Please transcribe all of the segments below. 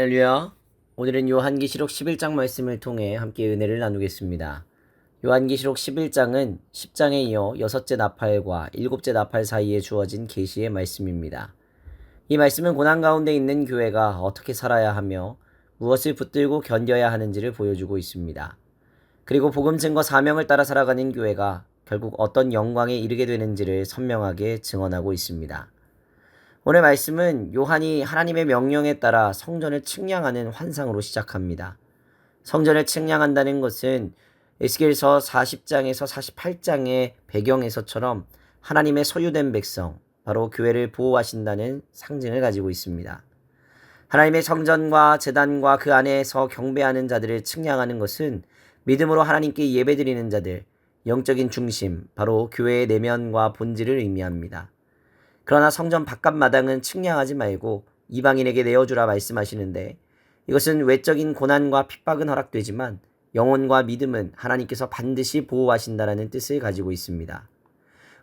할렐루야. 오늘은 요한계시록 11장 말씀을 통해 함께 은혜를 나누겠습니다. 요한계시록 11장은 10장에 이어 6째 나팔과 7째 나팔 사이에 주어진 계시의 말씀입니다. 이 말씀은 고난 가운데 있는 교회가 어떻게 살아야 하며 무엇을 붙들고 견뎌야 하는지를 보여주고 있습니다. 그리고 복음 증거 사명을 따라 살아가는 교회가 결국 어떤 영광에 이르게 되는지를 선명하게 증언하고 있습니다. 오늘 말씀은 요한이 하나님의 명령에 따라 성전을 측량하는 환상으로 시작합니다. 성전을 측량한다는 것은 에스겔서 40장에서 48장의 배경에서처럼 하나님의 소유된 백성, 바로 교회를 보호하신다는 상징을 가지고 있습니다. 하나님의 성전과 제단과 그 안에서 경배하는 자들을 측량하는 것은 믿음으로 하나님께 예배드리는 자들, 영적인 중심, 바로 교회의 내면과 본질을 의미합니다. 그러나 성전 바깥 마당은 측량하지 말고 이방인에게 내어주라 말씀하시는데, 이것은 외적인 고난과 핍박은 허락되지만 영혼과 믿음은 하나님께서 반드시 보호하신다라는 뜻을 가지고 있습니다.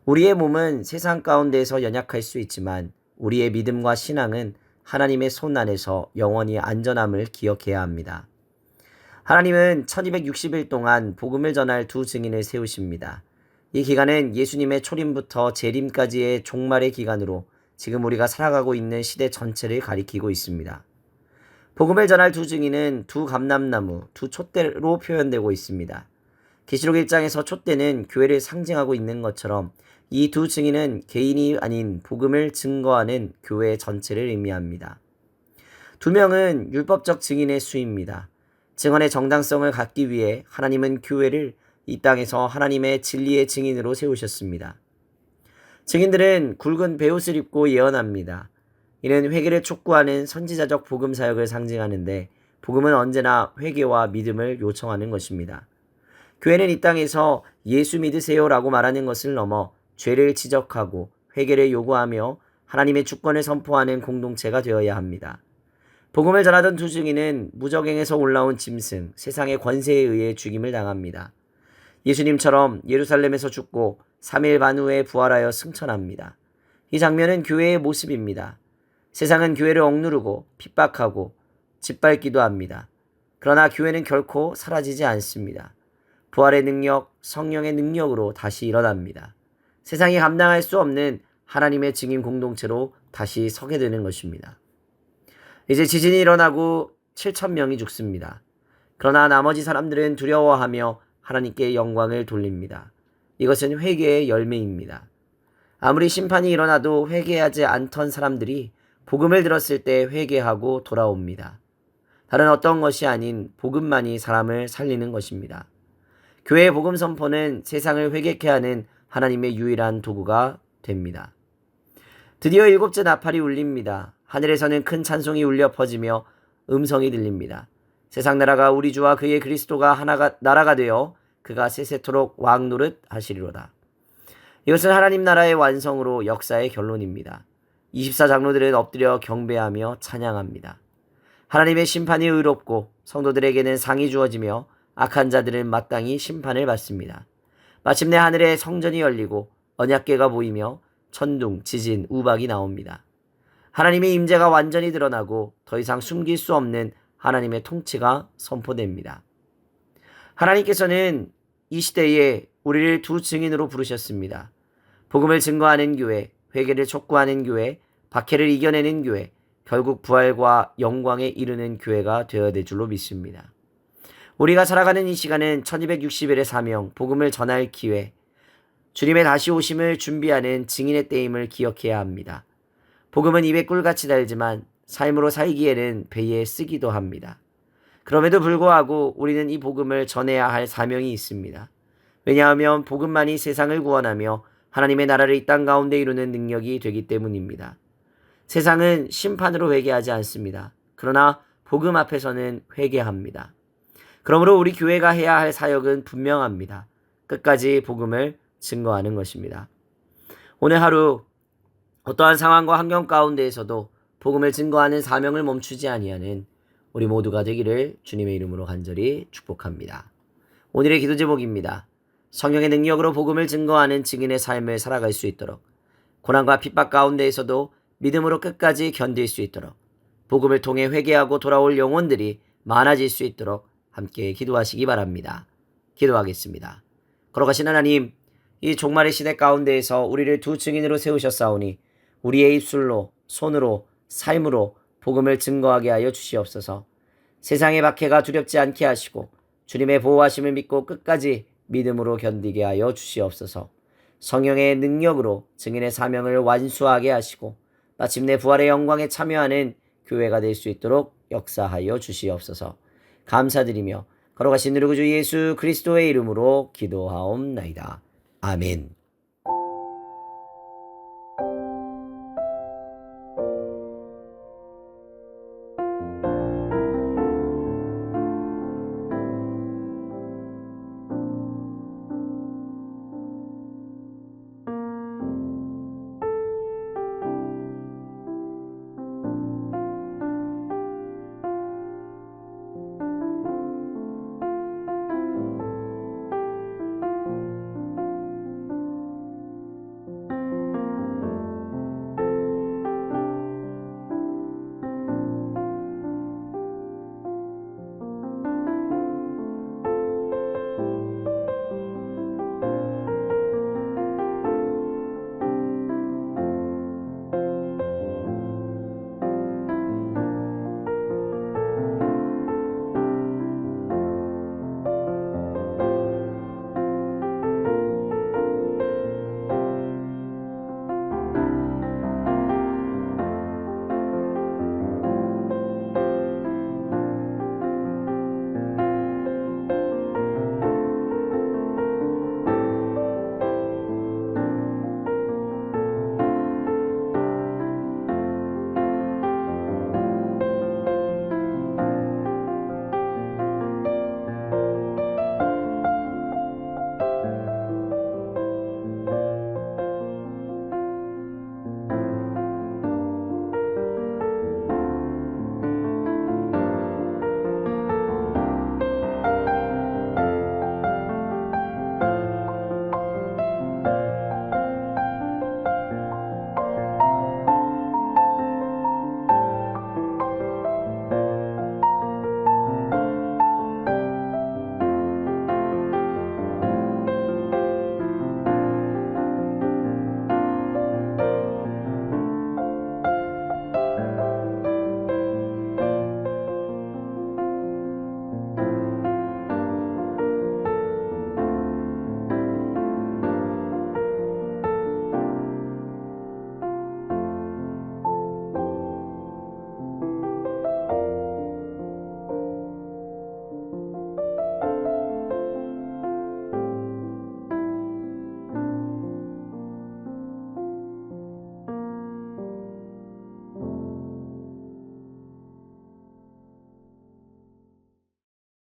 우리의 몸은 세상 가운데에서 연약할 수 있지만 우리의 믿음과 신앙은 하나님의 손 안에서 영원히 안전함을 기억해야 합니다. 하나님은 1260일 동안 복음을 전할 두 증인을 세우십니다. 이 기간은 예수님의 초림부터 재림까지의 종말의 기간으로 지금 우리가 살아가고 있는 시대 전체를 가리키고 있습니다. 복음을 전할 두 증인은 두 감람나무, 두 촛대로 표현되고 있습니다. 계시록 1장에서 촛대는 교회를 상징하고 있는 것처럼 이 두 증인은 개인이 아닌 복음을 증거하는 교회 전체를 의미합니다. 두 명은 율법적 증인의 수입니다. 증언의 정당성을 갖기 위해 하나님은 교회를 이 땅에서 하나님의 진리의 증인으로 세우셨습니다. 증인들은 굵은 베옷을 입고 예언합니다. 이는 회개를 촉구하는 선지자적 복음 사역을 상징하는데, 복음은 언제나 회개와 믿음을 요청하는 것입니다. 교회는 이 땅에서 예수 믿으세요라고 말하는 것을 넘어 죄를 지적하고 회개를 요구하며 하나님의 주권을 선포하는 공동체가 되어야 합니다. 복음을 전하던 두 증인은 무적행에서 올라온 짐승, 세상의 권세에 의해 죽임을 당합니다. 예수님처럼 예루살렘에서 죽고 3일 반 후에 부활하여 승천합니다. 이 장면은 교회의 모습입니다. 세상은 교회를 억누르고 핍박하고 짓밟기도 합니다. 그러나 교회는 결코 사라지지 않습니다. 부활의 능력, 성령의 능력으로 다시 일어납니다. 세상이 감당할 수 없는 하나님의 증인 공동체로 다시 서게 되는 것입니다. 이제 지진이 일어나고 7,000명이 죽습니다. 그러나 나머지 사람들은 두려워하며 하나님께 영광을 돌립니다. 이것은 회개의 열매입니다. 아무리 심판이 일어나도 회개하지 않던 사람들이 복음을 들었을 때 회개하고 돌아옵니다. 다른 어떤 것이 아닌 복음만이 사람을 살리는 것입니다. 교회의 복음 선포는 세상을 회개케 하는 하나님의 유일한 도구가 됩니다. 드디어 7째 나팔이 울립니다. 하늘에서는 큰 찬송이 울려 퍼지며 음성이 들립니다. 세상 나라가 우리 주와 그의 그리스도가 나라가 되어 그가 세세토록 왕 노릇 하시리로다. 이것은 하나님 나라의 완성으로 역사의 결론입니다. 24장로들은 엎드려 경배하며 찬양합니다. 하나님의 심판이 의롭고 성도들에게는 상이 주어지며 악한 자들은 마땅히 심판을 받습니다. 마침내 하늘에 성전이 열리고 언약궤가 보이며 천둥, 지진, 우박이 나옵니다. 하나님의 임재가 완전히 드러나고 더 이상 숨길 수 없는 하나님의 통치가 선포됩니다. 하나님께서는 이 시대에 우리를 두 증인으로 부르셨습니다. 복음을 증거하는 교회, 회개를 촉구하는 교회, 박해를 이겨내는 교회, 결국 부활과 영광에 이르는 교회가 되어야 될 줄로 믿습니다. 우리가 살아가는 이 시간은 1260일의 사명, 복음을 전할 기회, 주님의 다시 오심을 준비하는 증인의 때임을 기억해야 합니다. 복음은 입에 꿀같이 달지만 삶으로 살기에는 배에 쓰기도 합니다. 그럼에도 불구하고 우리는 이 복음을 전해야 할 사명이 있습니다. 왜냐하면 복음만이 세상을 구원하며 하나님의 나라를 이 땅 가운데 이루는 능력이 되기 때문입니다. 세상은 심판으로 회개하지 않습니다. 그러나 복음 앞에서는 회개합니다. 그러므로 우리 교회가 해야 할 사역은 분명합니다. 끝까지 복음을 증거하는 것입니다. 오늘 하루 어떠한 상황과 환경 가운데에서도 복음을 증거하는 사명을 멈추지 아니하는 우리 모두가 되기를 주님의 이름으로 간절히 축복합니다. 오늘의 기도 제목입니다. 성령의 능력으로 복음을 증거하는 증인의 삶을 살아갈 수 있도록, 고난과 핍박 가운데에서도 믿음으로 끝까지 견딜 수 있도록, 복음을 통해 회개하고 돌아올 영혼들이 많아질 수 있도록 함께 기도하시기 바랍니다. 기도하겠습니다. 걸어가신 하나님, 이 종말의 시대 가운데에서 우리를 두 증인으로 세우셨사오니 우리의 입술로, 손으로, 삶으로 복음을 증거하게 하여 주시옵소서. 세상의 박해가 두렵지 않게 하시고 주님의 보호하심을 믿고 끝까지 믿음으로 견디게 하여 주시옵소서. 성령의 능력으로 증인의 사명을 완수하게 하시고 마침내 부활의 영광에 참여하는 교회가 될 수 있도록 역사하여 주시옵소서. 감사드리며 걸어가신 우리 구주 예수 그리스도의 이름으로 기도하옵나이다. 아멘.